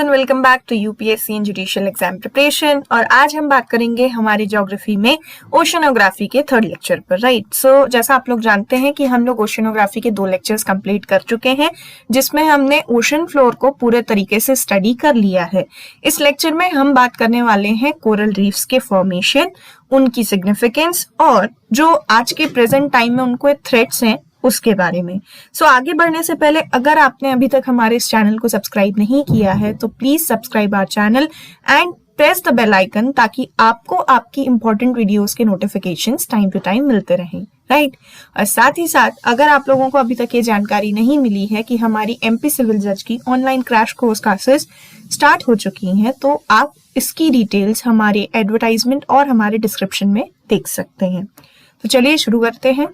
And welcome back to UPSC and judicial exam preparation. और आज हम बात करेंगे हमारी ज्योग्राफी में ओशनोग्राफी के थर्ड लेक्चर पर। राइट, सो जैसा आप लोग जानते हैं कि हम लोग ओशनोग्राफी के 2 लेक्चर्स कंप्लीट कर चुके हैं, जिसमें हमने ओशन फ्लोर को पूरे तरीके से स्टडी कर लिया है। इस लेक्चर में हम बात करने वाले हैं कोरल रीफ्स के फॉर्मेशन, उनकी सिग्निफिकेंस और जो आज के प्रेजेंट टाइम में उनको थ्रेट्स हैं उसके बारे में। सो आगे बढ़ने से पहले अगर आपने अभी तक हमारे इस चैनल को सब्सक्राइब नहीं किया है तो please subscribe our channel and press the bell icon, ताकि आपको आपकी इंपॉर्टेंट वीडियोस के नोटिफिकेशंस टाइम टू टाइम मिलते रहें। राइट, और साथ ही साथ अगर आप लोगों को अभी तक ये जानकारी नहीं मिली है कि हमारी एमपी सिविल जज की online crash course classes start हो चुकी हैं, तो आप इसकी डिटेल्स हमारे एडवर्टाइजमेंट और हमारे डिस्क्रिप्शन में देख सकते हैं। तो चलिए शुरू करते हैं।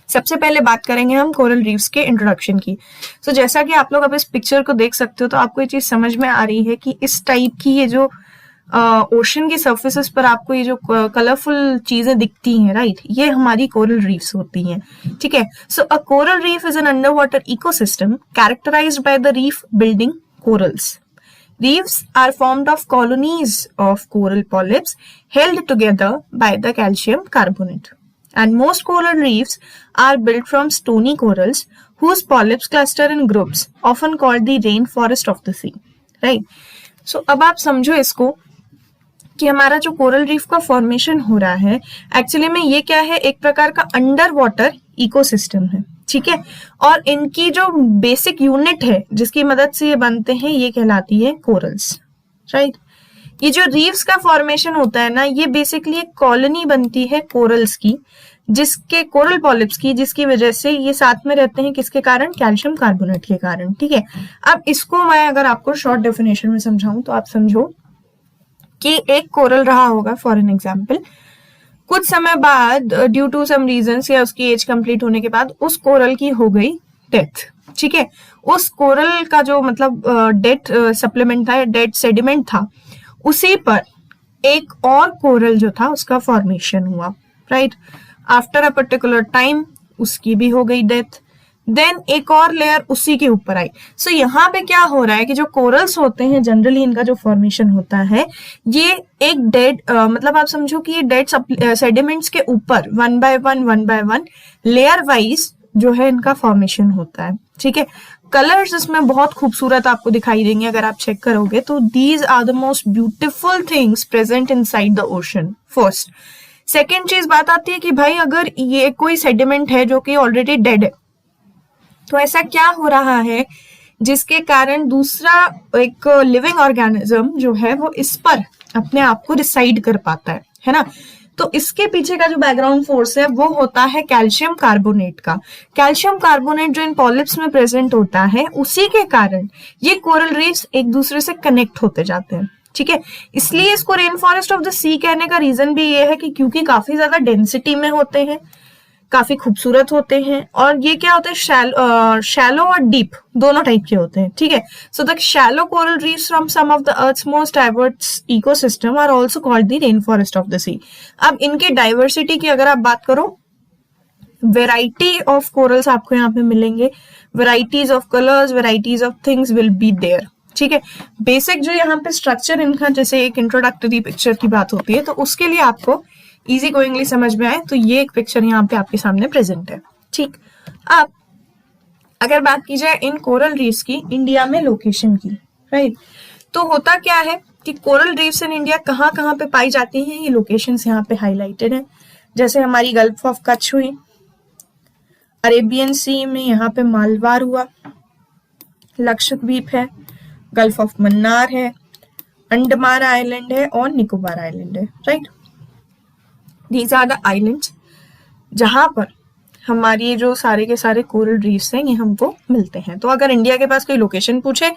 सबसे पहले बात करेंगे हम कोरल रीफ्स के इंट्रोडक्शन की। तो जैसा कि आप लोग अब इस पिक्चर को देख सकते हो, तो आपको ये चीज समझ में आ रही है कि इस टाइप की ये जो ओशन की सर्फेसेस पर आपको ये जो कलरफुल चीजें दिखती हैं, राइट, ये हमारी कोरल रीफ्स होती हैं। ठीक है, so a coral reef is an underwater ecosystem characterised by the reef building corals. Reefs are formed of colonies of coral polyps held together by the calcium carbonate. And most coral reefs are built from stony corals whose polyps cluster in groups, often called the rainforest of the sea. Right? So अब आप समझो इसको कि हमारा जो coral reef का formation हो रहा है, एक्चुअली में ये क्या है, एक प्रकार का अंडर वाटर इकोसिस्टम है। ठीक है, और इनकी जो बेसिक यूनिट है जिसकी मदद से ये बनते हैं, ये कहलाती है कोरल्स। राइट, ये जो रीफ्स का फॉर्मेशन होता है ना, ये बेसिकली एक कॉलोनी बनती है कोरल्स की, जिसके कोरल पॉलिप्स की, जिसकी वजह से ये साथ में रहते हैं, किसके कारण, कैल्शियम कार्बोनेट के कारण। ठीक है, अब इसको मैं अगर आपको शॉर्ट डेफिनेशन में समझाऊं तो आप समझो कि एक कोरल रहा होगा फॉर एन एग्जाम्पल, कुछ समय बाद ड्यू टू सम रीजंस या उसकी एज कंप्लीट होने के बाद उस कोरल की हो गई डेथ। ठीक है, उस कोरल का जो मतलब डेड सप्लीमेंट था, डेड सेडिमेंट था, उसी पर एक और कोरल जो था उसका फॉर्मेशन हुआ। Right, after a particular time उसकी भी हो गई डेथ, देन एक और लेयर उसी के ऊपर आई। सो यहाँ पे क्या हो रहा है कि जो कोरल्स होते हैं जनरली इनका जो फॉर्मेशन होता है, ये एक डेड मतलब आप समझो कि ये डेड सेडिमेंट्स के ऊपर one by one layer wise जो है इनका फॉर्मेशन होता है। ठीक है, कलर्स इसमें बहुत खूबसूरत आपको दिखाई देंगे अगर आप चेक करोगे तो। These are the most beautiful things present inside the ocean. First, second चीज बात आती है कि भाई अगर ये कोई सेडिमेंट है जो कि ऑलरेडी डेड है, तो ऐसा क्या हो रहा है जिसके कारण दूसरा एक लिविंग ऑर्गेनिज्म जो है वो इस पर अपने आप को रिसाइड कर पाता है ना। तो इसके पीछे का जो बैकग्राउंड फोर्स है वो होता है कैल्शियम कार्बोनेट का। कैल्शियम कार्बोनेट जो इन पॉलिप्स में प्रेजेंट होता है, उसी के कारण ये कोरल रीफ्स एक दूसरे से कनेक्ट होते जाते हैं। ठीक है, इसलिए इसको रेन फॉरेस्ट ऑफ द सी कहने का रीजन भी ये है कि क्योंकि काफी ज्यादा डेंसिटी में होते हैं, काफी खूबसूरत होते हैं, और ये क्या होते हैं, शैलो और डीप दोनों टाइप के होते हैं। ठीक है, so the shallow coral reefs from some of the earth's most diverse ecosystem are also called the rain forest of the sea. अब इनकी डाइवर्सिटी की अगर आप बात करो, वेराइटी ऑफ कोरल्स आपको यहाँ पे मिलेंगे, varieties of colours, varieties of things will be there. ठीक है, बेसिक जो यहाँ पे स्ट्रक्चर इनका, जैसे एक इंट्रोडक्टरी पिक्चर की बात होती है, तो उसके लिए आपको इजी गोइंगली समझ में आए तो ये एक पिक्चर यहाँ पे आपके सामने प्रेजेंट है। ठीक, अब अगर बात की जाए इन कोरल रीफ्स की इंडिया में लोकेशन की, राइट, तो होता क्या है कि कोरल रीफ्स इन इंडिया कहाँ कहाँ पे पाई जाती हैं, ये लोकेशंस यहाँ पे हाईलाइटेड है। जैसे हमारी गल्फ ऑफ कच्छ हुई, अरेबियन सी में यहाँ पे मालवार हुआ, लक्षद्वीप है, गल्फ ऑफ मन्नार है, अंडमान आइलैंड है और निकोबार आइलैंड है। Right, These are the islands जहां पर हमारी जो सारे के सारे कोरल रीफ्स हैं ये हमको मिलते हैं। तो अगर इंडिया के पास कोई लोकेशन पूछे,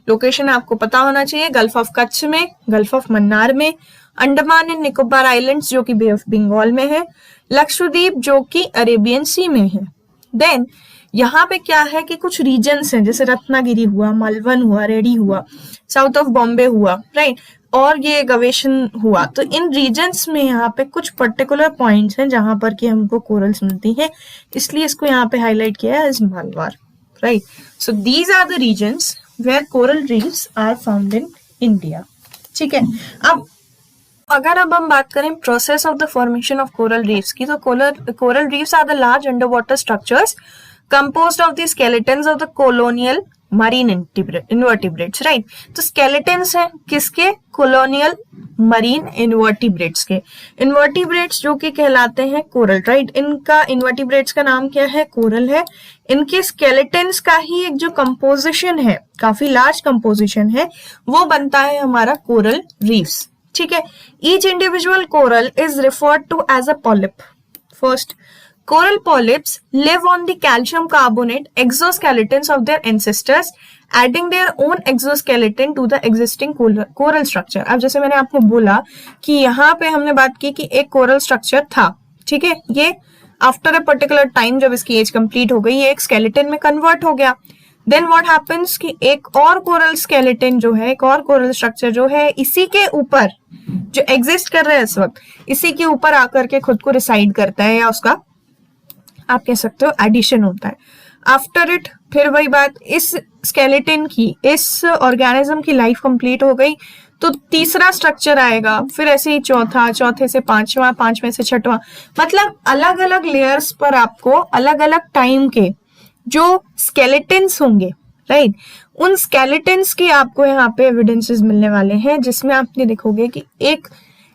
लोकेशन आपको पता होना चाहिए, गल्फ ऑफ कच्छ में, गल्फ ऑफ मन्नार में, अंडमान एंड निकोबार आइलैंड्स जो कि बे ऑफ बंगाल में है, लक्षद्वीप जो कि अरेबियन सी में है। देन यहाँ पे क्या है कि कुछ रीजन्स हैं, जैसे रत्नागिरी हुआ, मालवन हुआ, रेडी हुआ, साउथ ऑफ बॉम्बे हुआ, राइट, और ये गवेशन हुआ। तो इन रीजन्स में यहाँ पे कुछ पर्टिकुलर पॉइंट्स हैं जहां पर कि हमको कोरल्स मिलती हैं, इसलिए इसको यहाँ पे हाईलाइट किया है एज मालवार। Right, so these are the reasons where coral reefs are found in India. ठीक है, अब हम बात करें process of the formation of coral reefs की, तो coral reefs are the large under water structures composed of the skeletons of the colonial marine invertebrates, right? तो skeletons है किसके? colonial marine invertebrates के. invertebrates जो कि कहलाते हैं कोरल, right? इनका invertebrates का नाम क्या है? कोरल है. इनके skeletons का ही एक जो composition है, काफी large composition है, वो बनता है हमारा कोरल reefs. ठीक है, each individual coral is referred to as a polyp. First, coral polyps live on the calcium carbonate exoskeletons of their ancestors, adding their own exoskeleton to the existing coral structure. अब जैसे मैंने आपको बोला कि यहाँ पे हमने बात की कि एक कोरल स्ट्रक्चर था, ठीक है, ये आफ्टर अ पर्टिकुलर टाइम जब इसकी एज कंप्लीट हो गई ये एक स्केलेटन में कन्वर्ट हो गया. देन व्हाट हैपेंस कि एक और कोरल स्केलेटन जो है, एक और कोरल स्ट्रक्चर जो है इसी के ऊपर जो एग्जिस्ट कर रहा है इस वक्त, इसी के ऊपर आकर के खुद को रिसाइड करता है, या उसका आप कह सकते हो एडिशन होता है. आफ्टर इट फिर वही बात, इस स्केलेटन की, इस ऑर्गेनिज्म की लाइफ कंप्लीट हो गई तो तीसरा स्ट्रक्चर आएगा, फिर ऐसे ही चौथा, चौथे से पांचवा, पांचवें से छठवां, मतलब अलग अलग लेयर्स पर आपको अलग अलग टाइम के जो स्केलेटन्स होंगे, राइट, उन स्केलेटन्स की आपको यहाँ पे एविडेंसेस मिलने वाले हैं, जिसमें आपने देखोगे कि एक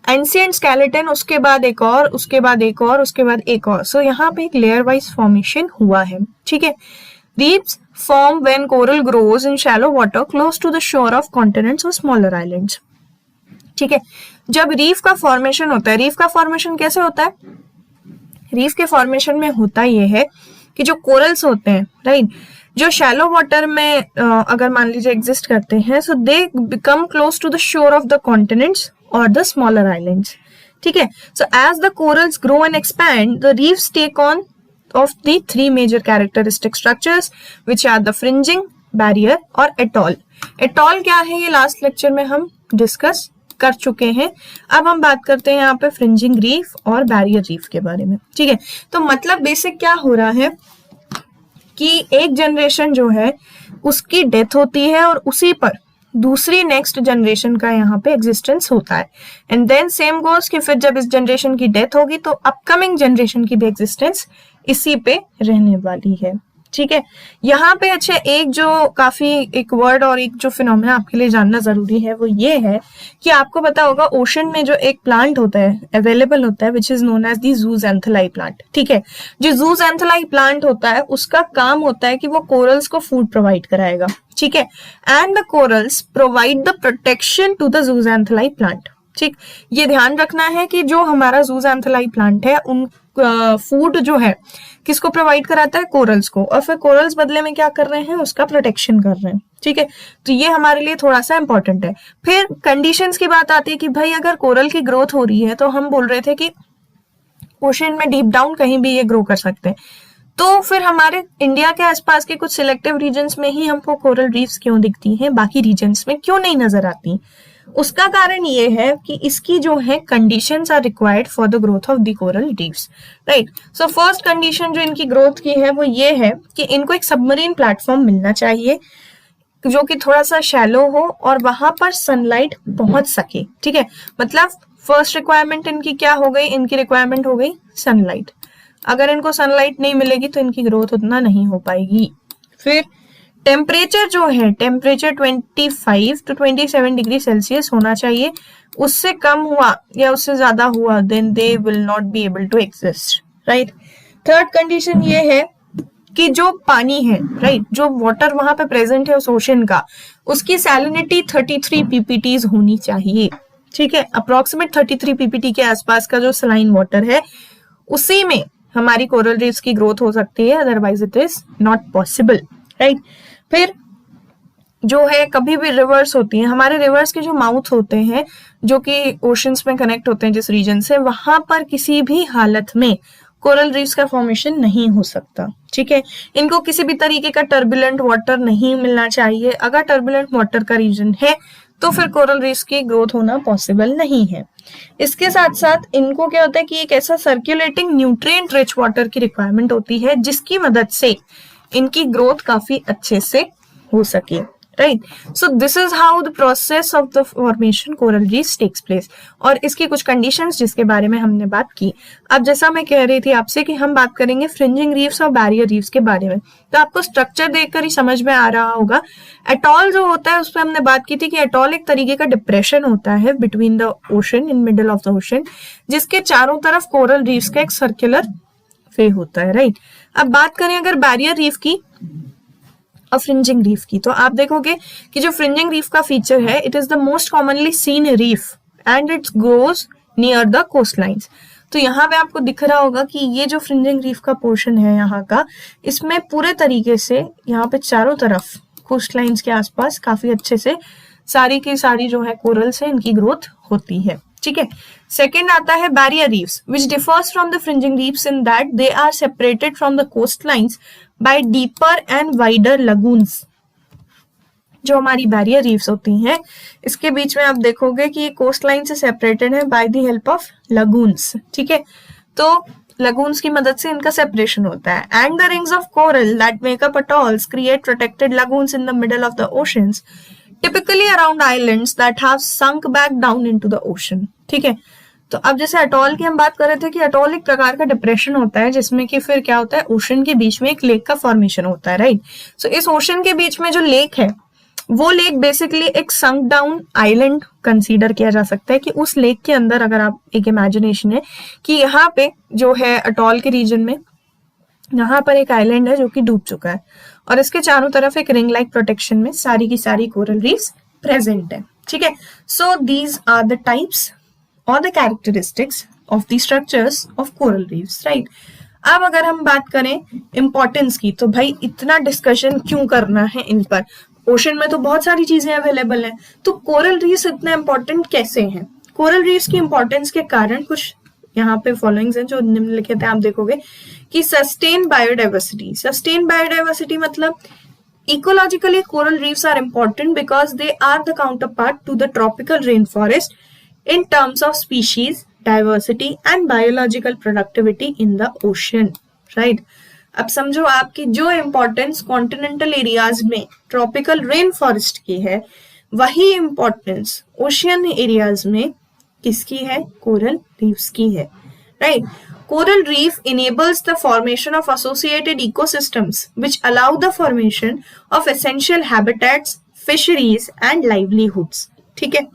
एंशिएंट स्केलेटन, उसके बाद एक और, उसके बाद एक और, उसके बाद एक और. सो यहाँ पे एक लेयर वाइज फॉर्मेशन हुआ है. ठीक है, reefs form when coral grows in shallow water close to the shore of continents और स्मॉलर आइलैंड्स. ठीक है, जब रीफ का फॉर्मेशन होता है, रीफ का फॉर्मेशन कैसे होता है? रीफ के फॉर्मेशन में होता ये है कि जो कोरल्स होते हैं, राइट, जो शैलो वाटर में अगर मान लीजिए एग्जिस्ट करते हैं, so they become close to the shore of the continents or the smaller islands. ठीक है, so as the corals grow and expand, the reefs take on of the three major characteristic structures, which are the fringing, barrier और atoll. atoll क्या है ये last lecture में हम discuss कर चुके हैं. अब हम बात करते हैं यहाँ पे फ्रिंजिंग रीफ और बैरियर रीफ के बारे में. ठीक है, तो मतलब बेसिक क्या हो रहा है कि एक जनरेशन जो है उसकी डेथ होती है और उसी पर दूसरी नेक्स्ट जनरेशन का यहाँ पे एग्जिस्टेंस होता है. एंड देन सेम गोस कि फिर जब इस जनरेशन की डेथ होगी तो अपकमिंग जनरेशन की भी एग्जिस्टेंस इसी पे रहने वाली है. ठीक है, यहाँ पे अच्छा एक जो काफी एक वर्ड और एक जो फिनोमेना आपके लिए जानना जरूरी है वो ये है कि आपको पता होगा ओशन में जो एक प्लांट होता है अवेलेबल होता है which is known as the zooxanthellae plant. ठीक है, जो जूजैंथेलाई प्लांट होता है उसका काम होता है कि वो कोरल्स को फूड प्रोवाइड कराएगा. ठीक है, and the corals provide the protection to the zooxanthellae plant. ठीक, ये ध्यान रखना है कि जो हमारा जूजैंथेलाई प्लांट है उन फूड जो है किसको प्रोवाइड कराता है? कोरल्स को, और फिर कोरल्स बदले में क्या कर रहे हैं? उसका प्रोटेक्शन कर रहे हैं. ठीक है, तो ये हमारे लिए थोड़ा सा इंपॉर्टेंट है. फिर कंडीशंस की बात आती है कि भाई अगर कोरल की ग्रोथ हो रही है, तो हम बोल रहे थे कि ओशन में डीप डाउन कहीं भी ये ग्रो कर सकते हैं, तो फिर हमारे इंडिया के आसपास के कुछ सिलेक्टिव रीजन्स में ही हमको कोरल रीफ्स क्यों दिखती हैं, बाकी रीजन्स में क्यों नहीं नजर आती? उसका कारण ये है कि इसकी जो है conditions are required for the growth of the coral reefs. Right, so first condition जो इनकी ग्रोथ की है वो ये है कि इनको एक सबमरीन प्लेटफॉर्म मिलना चाहिए जो कि थोड़ा सा शैलो हो और वहां पर सनलाइट पहुंच सके. ठीक है, मतलब फर्स्ट रिक्वायरमेंट इनकी क्या हो गई? इनकी रिक्वायरमेंट हो गई सनलाइट. अगर इनको सनलाइट नहीं मिलेगी तो इनकी ग्रोथ उतना नहीं हो पाएगी. फिर टेम्परेचर जो है, टेम्परेचर 25 to 27 डिग्री सेल्सियस होना चाहिए. उससे कम हुआ या उससे ज्यादा हुआ then they will not be able to exist. Right, third condition ये है कि जो पानी है, राइट, जो वाटर वहां पे प्रेजेंट है उस ओशन का, उसकी सैलिनिटी 33 ppts होनी चाहिए. ठीक है, अप्रोक्सीमेट 33 ppt के आसपास का जो सलाइन वाटर है उसी में हमारी कोरल रीफ्स की ग्रोथ हो सकती है, otherwise it is not possible. Right, फिर जो है कभी भी रिवर्स होती हैं, हमारे रिवर्स के जो माउथ होते हैं जो कि ओशंस में कनेक्ट होते हैं जिस रीजन से, वहां पर किसी भी हालत में कोरल रीफ्स का फॉर्मेशन नहीं हो सकता. ठीक है, इनको किसी भी तरीके का टर्बुलेंट वाटर नहीं मिलना चाहिए. अगर टर्बुलेंट वाटर का रीजन है तो फिर कोरल रीफ्स की ग्रोथ होना पॉसिबल नहीं है. इसके साथ साथ इनको क्या होता है कि एक ऐसा सर्कुलेटिंग न्यूट्रिएंट रिच वाटर की रिक्वायरमेंट होती है जिसकी मदद से इनकी ग्रोथ काफी अच्छे से हो सके. Right. So this is how the process of the formation coral reefs takes place. और इसकी कुछ कंडीशंस जिसके बारे में हमने बात की. अब जैसा मैं कह रही थी आपसे कि हम बात करेंगे फ्रिंजिंग रीफ्स और बैरियर रीफ्स के बारे में, तो आपको स्ट्रक्चर देखकर ही समझ में आ रहा होगा. एटॉल जो होता है उस पर हमने बात की थी कि एटॉल एक तरीके का डिप्रेशन होता है between the ocean, in middle of the ocean, जिसके चारों तरफ कोरल रीफ्स का एक सर्कुलर वे होता है. राइट. अब बात करें अगर बैरियर रीफ की और फ्रिंजिंग रीफ की, तो आप देखोगे कि जो फ्रिंजिंग रीफ का फीचर है, it is the most commonly seen reef and it grows near the coastlines. तो यहाँ पे आपको दिख रहा होगा कि ये जो फ्रिंजिंग रीफ का पोर्शन है यहाँ का, इसमें पूरे तरीके से यहाँ पे चारों तरफ कोस्ट लाइन्स के आसपास काफी अच्छे से सारी की सारी जो है कोरल्स है इनकी ग्रोथ होती है. ठीक है. सेकेंड आता है barrier reefs, which differs from the fringing reefs in that they are separated from the coastlines by deeper and wider lagoons. जो हमारी बैरियर रीफ्स होती हैं, इसके बीच में आप देखोगे कि ये कोस्ट लाइन से सेपरेटेड है by the help of lagoons. ठीक है. तो लगून्स की मदद से इनका सेपरेशन होता है. And the rings of coral that make up atolls create protected lagoons in the middle of the oceans, typically around islands that have sunk back down into the ocean. ठीक है. तो अब जैसे अटॉल की हम बात कर रहे थे कि अटॉल एक प्रकार का डिप्रेशन होता है जिसमें कि फिर क्या होता है, ओशन के बीच में एक लेक का फॉर्मेशन होता है. राइट. सो इस ओशन के बीच में जो लेक है, वो लेक बेसिकली एक संक डाउन आइलैंड कंसीडर किया जा सकता है. कि उस लेक के अंदर अगर आप एक इमेजिनेशन है कि यहाँ पे जो है अटॉल के रीजन में यहाँ पर एक आइलैंड है जो कि डूब चुका है और इसके चारों तरफ एक रिंग लाइक प्रोटेक्शन में सारी की सारी कोरल रीफ्स प्रेजेंट है. ठीक है. So these are the types or the characteristics of the structures of coral reefs. Right. अब अगर हम बात करें इम्पोर्टेंस की, तो भाई इतना डिस्कशन क्यों करना है इन पर. ओशन में तो बहुत सारी चीजें अवेलेबल हैं, तो कोरल रीफ्स इतना इम्पोर्टेंट कैसे हैं. कोरल रीफ्स की इम्पोर्टेंस के कारण कुछ यहाँ पे फॉलोइंग्स हैं जो निम्नलिखित है. आप देखोगे कि सस्टेन बायोडाइवर्सिटी. सस्टेन बायोडाइवर्सिटी मतलब ecologically coral reefs are important because they are the counterpart to the tropical rainforest in terms of species diversity and biological productivity in the ocean. Right. अब समझो आपकी जो importance continental areas में tropical rain forest की है, वही importance ocean areas में किसकी है, कोरल रीफ्स की है. Right. Coral reef enables the formation of associated ecosystems which allow the formation of essential habitats, fisheries and livelihoods. ठीक है.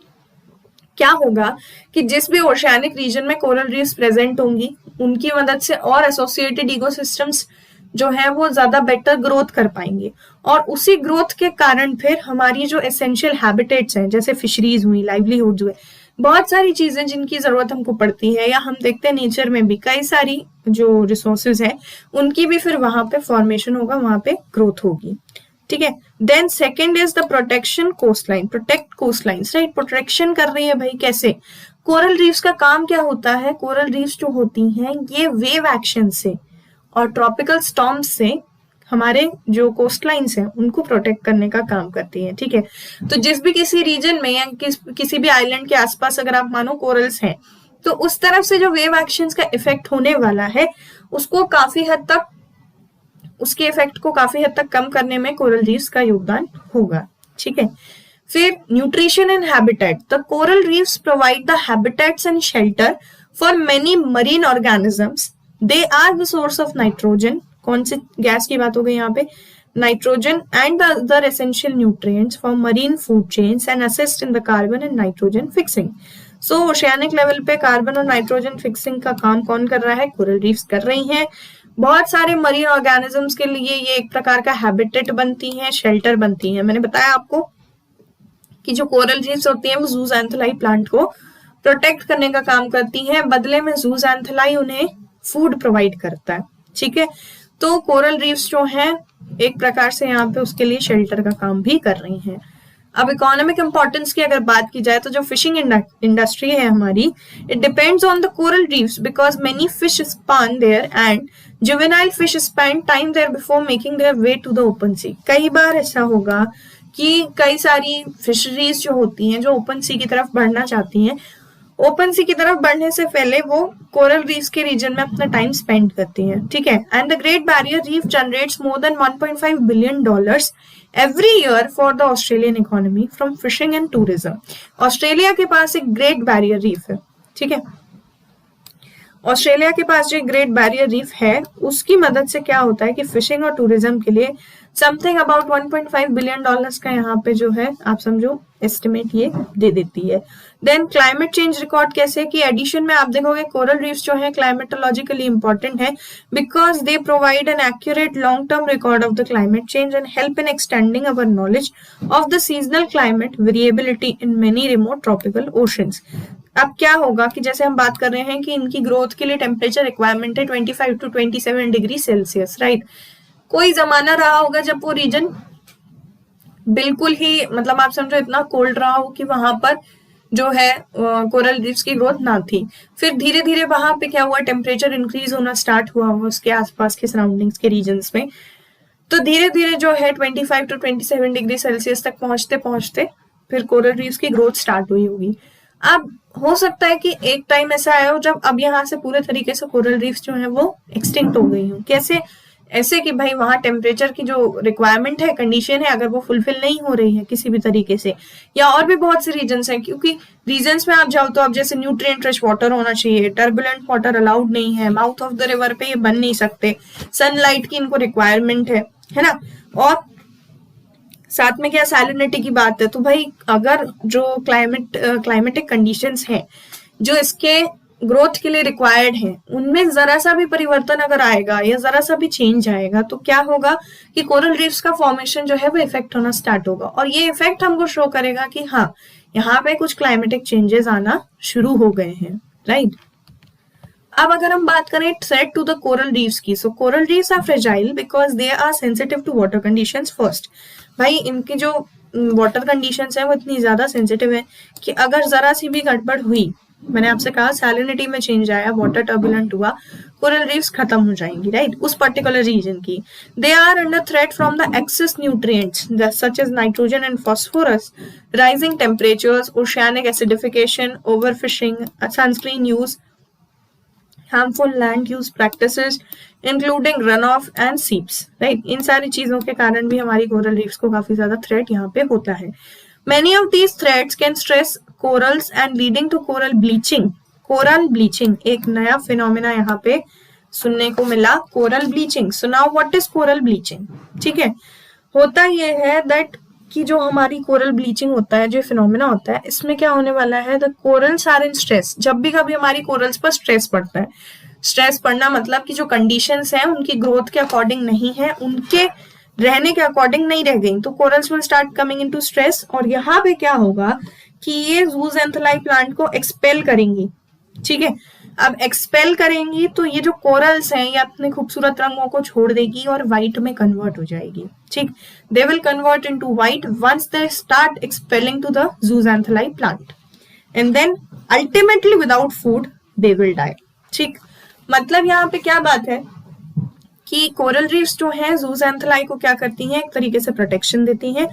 क्या होगा कि जिस भी ओशियानिक रीजन में कोरल रीफ्स प्रेजेंट होंगी, उनकी मदद से और एसोसिएटेड इकोसिस्टम्स जो है वो ज्यादा बेटर ग्रोथ कर पाएंगे और उसी ग्रोथ के कारण फिर हमारी जो एसेंशियल हैबिटेट्स हैं, जैसे फिशरीज हुई, लाइवलीहुड हुए, बहुत सारी चीजें जिनकी जरूरत हमको पड़ती है, या हम देखते हैं नेचर में भी कई सारी जो रिसोर्सेज हैं उनकी भी फिर वहां पे फॉर्मेशन होगा, वहां पे ग्रोथ होगी. ठीक है. Then second is the protection coastline. Protect coastlines. Right. Protection कर रही है भाई. कैसे? कोरल रीफ्स का काम क्या होता है, कोरल रीफ्स जो होती हैं ये वेव एक्शन से और ट्रॉपिकल स्टॉर्म्स से हमारे जो कोस्ट लाइन्स हैं उनको प्रोटेक्ट करने का काम करती है. ठीक है. तो जिस भी किसी रीजन में या किसी भी आइलैंड के आसपास अगर आप मानो कोरल्स हैं, तो उस तरफ से जो वेव एक्शन का इफेक्ट होने वाला है उसको काफी हद तक, उसके इफेक्ट को काफी हद तक कम करने में कोरल रीफ्स का योगदान होगा. ठीक है. फिर nutrition and habitat. The coral reefs provide the habitats and shelter for many marine organisms. They are the source of nitrogen. कौन सी गैस की बात हो गई यहाँ पे, nitrogen and the other essential nutrients for marine food chains and assist in the carbon and nitrogen fixing. So oceanic level पे carbon और नाइट्रोजन फिक्सिंग का काम कौन कर रहा है, कोरल रीफ्स कर रही हैं. बहुत सारे मरीन ऑर्गेनिजम्स के लिए ये एक प्रकार का हैबिटेट बनती हैं, शेल्टर बनती हैं. मैंने बताया आपको कि जो कोरल रीफ्स होती हैं वो ज़ूज़ैंथेलाई प्लांट को प्रोटेक्ट करने का काम करती हैं, बदले में ज़ूज़ैंथेलाई उन्हें फूड प्रोवाइड करता है. ठीक है. तो कोरल रीफ्स जो हैं एक प्रकार से यहाँ पे उसके लिए शेल्टर का काम भी कर रही हैं. अब इकोनॉमिक इंपॉर्टेंस की अगर बात की जाए तो जो फिशिंग इंडस्ट्री है हमारी, it depends on the coral reefs because many fish spawn there and juvenile fish spend time there before making their way to the open sea. कई बार ऐसा होगा कि कई सारी फिशरीज जो होती हैं जो ओपन सी की तरफ बढ़ना चाहती हैं, ओपन सी की तरफ बढ़ने से पहले वो कोरल रीफ्स के रीजन में अपना टाइम स्पेंड करती हैं, ठीक है। And the great barrier reef generates more than $1.5 billion every year for the Australian economy from fishing and tourism. Australia के पास एक ग्रेट बैरियर रीफ है, ठीक है। ऑस्ट्रेलिया के पास जो ग्रेट बैरियर रीफ है उसकी मदद से क्या होता है कि फिशिंग और टूरिज्म के लिए समथिंग अबाउट $1.5 बिलियन का यहाँ पे जो है आप समझो एस्टिमेट ये दे देती है। देन क्लाइमेट चेंज रिकॉर्ड कैसे कि एडिशन में आप देखोगे कोरल रीफ्स जो है क्लाइमेटोलॉजिकली इंपॉर्टेंट है because they provide an accurate long term record of the climate change and help in extending our knowledge of the seasonal climate variability in many remote tropical oceans. अब क्या होगा कि जैसे हम बात कर रहे हैं कि इनकी ग्रोथ के लिए टेम्परेचर रिक्वायरमेंट है 25 to 27 डिग्री सेल्सियस, राइट। कोई जमाना रहा होगा जब वो रीजन बिल्कुल ही मतलब आप समझो इतना कोल्ड रहा हो कि वहां पर जो है कोरल रीफ्स की ग्रोथ ना थी। फिर धीरे धीरे वहां पे क्या हुआ, टेम्परेचर इंक्रीज होना स्टार्ट हुआ उसके आसपास के सराउंडिंग्स के रीजन्स में, तो धीरे धीरे जो है 25 to 27 डिग्री सेल्सियस तक पहुंचते पहुंचते फिर कोरल रीफ्स की ग्रोथ स्टार्ट हुई होगी। अब हो सकता है कि एक टाइम ऐसा आया हो जब अब यहाँ से पूरे तरीके से कोरल रीफ्स जो है वो एक्सटिंक्ट हो गई हो। कैसे? ऐसे कि भाई वहां टेम्परेचर की जो रिक्वायरमेंट है, कंडीशन है, अगर वो फुलफिल नहीं हो रही है किसी भी तरीके से, या और भी बहुत से रीजन्स हैं, क्योंकि रीजन्स में आप जाओ तो अब जैसे न्यूट्रिएंट रिच वाटर होना चाहिए, टर्बुलेंट वाटर अलाउड नहीं है, माउथ ऑफ द रिवर पे ये बन नहीं सकते, सनलाइट की इनको रिक्वायरमेंट है ना, और साथ में क्या सैलिनिटी की बात है। तो भाई अगर जो क्लाइमेटिक कंडीशंस हैं जो इसके ग्रोथ के लिए रिक्वायर्ड है उनमें जरा सा भी परिवर्तन अगर आएगा या जरा सा भी चेंज आएगा तो क्या होगा कि कोरल रीफ्स का फॉर्मेशन जो है वो इफेक्ट होना स्टार्ट होगा, और ये इफेक्ट हमको शो करेगा कि हाँ यहाँ पे कुछ क्लाइमेटिक चेंजेस आना शुरू हो गए हैं, राइट। अब अगर हम बात करें threat to the coral reefs की, so coral reefs are fragile because they are sensitive to water conditions first. भाई इनकी जो वाटर कंडीशंस है वो इतनी ज्यादा सेंसिटिव है कि अगर जरा सी भी गड़बड़ हुई, मैंने आपसे कहा सैलिनिटी में चेंज आया, वाटर टर्बुलेंट हुआ, कोरल रीफ्स खत्म हो जाएंगी, राइट, उस पर्टिकुलर रीजन की। They are under threat from the excess nutrients such as nitrogen and phosphorus, rising temperatures, oceanic acidification, overfishing, sunscreen use, harmful land use practices including runoff and seeps, right। इन सारी चीजों के कारण भी हमारी coral reefs को काफी ज्यादा थ्रेट यहाँ पे होता है। Many of these threats can stress corals and leading to coral bleaching। Coral bleaching एक नया फिनोमेना यहाँ पे सुनने को मिला, coral bleaching. So now what is coral bleaching, ठीक है। होता ये है दैट कि जो हमारी कोरल ब्लीचिंग होता है, जो फिनोमेना होता है, इसमें क्या होने वाला है, the corals are in stress. जब भी कभी हमारी कोरल्स पर स्ट्रेस पड़ता है, स्ट्रेस पड़ना मतलब कि जो कंडीशंस हैं उनकी ग्रोथ के अकॉर्डिंग नहीं है, उनके रहने के अकॉर्डिंग नहीं रह गई, तो corals will start coming into stress, और यहाँ पे क्या होगा कि ये जूज़ैंथेलाई प्लांट को एक्सपेल करेंगी, ठीक है। अब एक्सपेल करेंगी तो ये जो कोरल्स हैं ये अपने खूबसूरत रंगों को छोड़ देगी और व्हाइट में कन्वर्ट हो जाएगी, ठीक। They will convert into white once they start expelling to the zooxanthellae plant, and then ultimately without food they will die, ठीक। मतलब यहाँ पे क्या बात है कि कोरल रीफ्स जो हैं जूज़ैंथेलाई को क्या करती हैं, एक तरीके से प्रोटेक्शन देती हैं,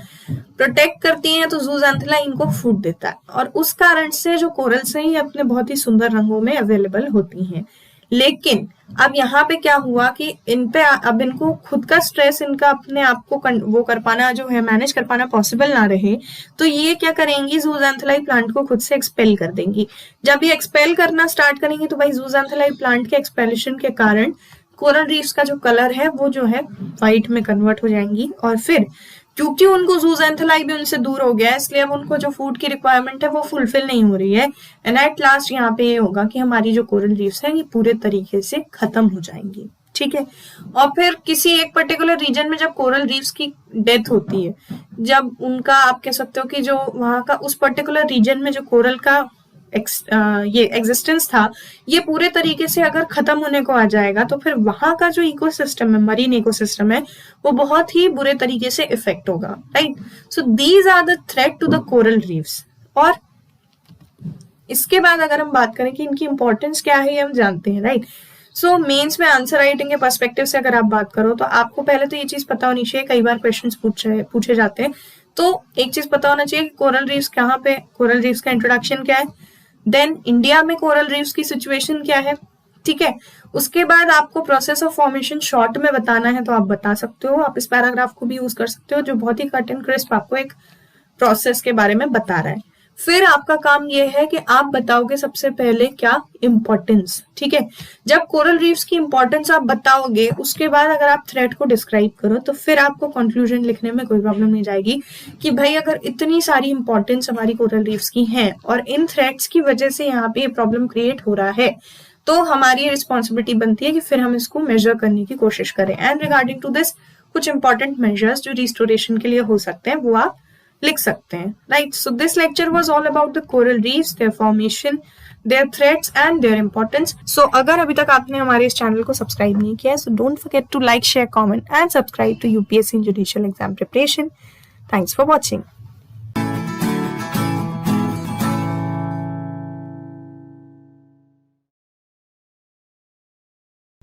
प्रोटेक्ट करती हैं, तो जूज़ैंथेलाई इनको फूड देता है, और उस कारण से जो कोरल्स हैं ये अपने बहुत ही सुंदर रंगों में अवेलेबल होती हैं। लेकिन अब यहाँ पे क्या हुआ कि इन पे अब इनको खुद का स्ट्रेस, इनका अपने आप को वो कर पाना जो है, मैनेज कर पाना पॉसिबल ना रहे, तो ये क्या करेंगी, जूज़ैंथेलाई प्लांट को खुद से एक्सपेल कर देंगी। जब ये एक्सपेल करना स्टार्ट करेंगी तो भाई जूज़ैंथेलाई प्लांट के एक्सपेलेशन के कारण कोरल रीफ्स का जो कलर है वो जो है व्हाइट में कन्वर्ट हो जाएंगी, और फिर क्योंकि उनको जूज़ैंथेलाई भी उनसे दूर हो गया है, इसलिए अब उनको जो फूड की रिक्वायरमेंट है वो फुलफिल नहीं हो रही है, एंड एट लास्ट यहाँ पे ये होगा कि हमारी जो कोरल रीफ्स हैं ये पूरे तरीके से खत्म हो जाएंगी, ठीक है। और फिर किसी एक पर्टिकुलर रीजन में जब कोरल रीफ्स की डेथ होती है, जब उनका आप कह सकते हो कि जो वहां का उस पर्टिकुलर रीजन में जो कोरल का ये एग्जिस्टेंस था ये पूरे तरीके से अगर खत्म होने को आ जाएगा, तो फिर वहां का जो इकोसिस्टम है, मरीन इकोसिस्टम है, वो बहुत ही बुरे तरीके से इफेक्ट होगा, right. So these are the threat to the coral reefs. और इसके बाद अगर हम बात करें कि इनकी इंपॉर्टेंस क्या है, हम जानते हैं, राइट। सो मेंस में आंसर राइटिंग के पर्सपेक्टिव से अगर आप बात करो तो आपको पहले तो ये चीज पता होनी चाहिए, कई बार क्वेश्चंस पूछे जाते हैं, तो एक चीज पता होना चाहिए कि कोरल रीफ्स कहाँ पे, कोरल रीफ्स का इंट्रोडक्शन क्या है, देन इंडिया में कोरल रीफ्स की सिचुएशन क्या है, ठीक है। उसके बाद आपको प्रोसेस ऑफ फॉर्मेशन शॉर्ट में बताना है तो आप बता सकते हो, आप इस पैराग्राफ को भी यूज कर सकते हो जो बहुत ही कट एंड क्रिस्प आपको एक प्रोसेस के बारे में बता रहा है। फिर आपका काम यह है कि आप बताओगे सबसे पहले क्या इंपॉर्टेंस, ठीक है। जब कोरल रीफ्स की इंपॉर्टेंस आप बताओगे उसके बाद अगर आप थ्रेट को डिस्क्राइब करो तो फिर आपको कंक्लूजन लिखने में कोई प्रॉब्लम नहीं जाएगी कि भाई अगर इतनी सारी इंपॉर्टेंस हमारी कोरल रीफ्स की हैं और इन थ्रेट्स की वजह से यहाँ पे प्रॉब्लम क्रिएट हो रहा है तो हमारी रिस्पॉन्सिबिलिटी बनती है कि फिर हम इसको मेजर करने की कोशिश करें। एंड रिगार्डिंग टू दिस कुछ इंपॉर्टेंट मेजर्स जो रिस्टोरेशन के लिए हो सकते हैं वो आप लिख सकते हैं, right. So this lecture was all about the coral reefs, their formation, their threats and their importance. So अगर अभी तक आपने हमारे इस चैनल को सब्सक्राइब नहीं किया है so don't forget to like, share, comment and subscribe to UPSC judicial exam preparation. Thanks for watching.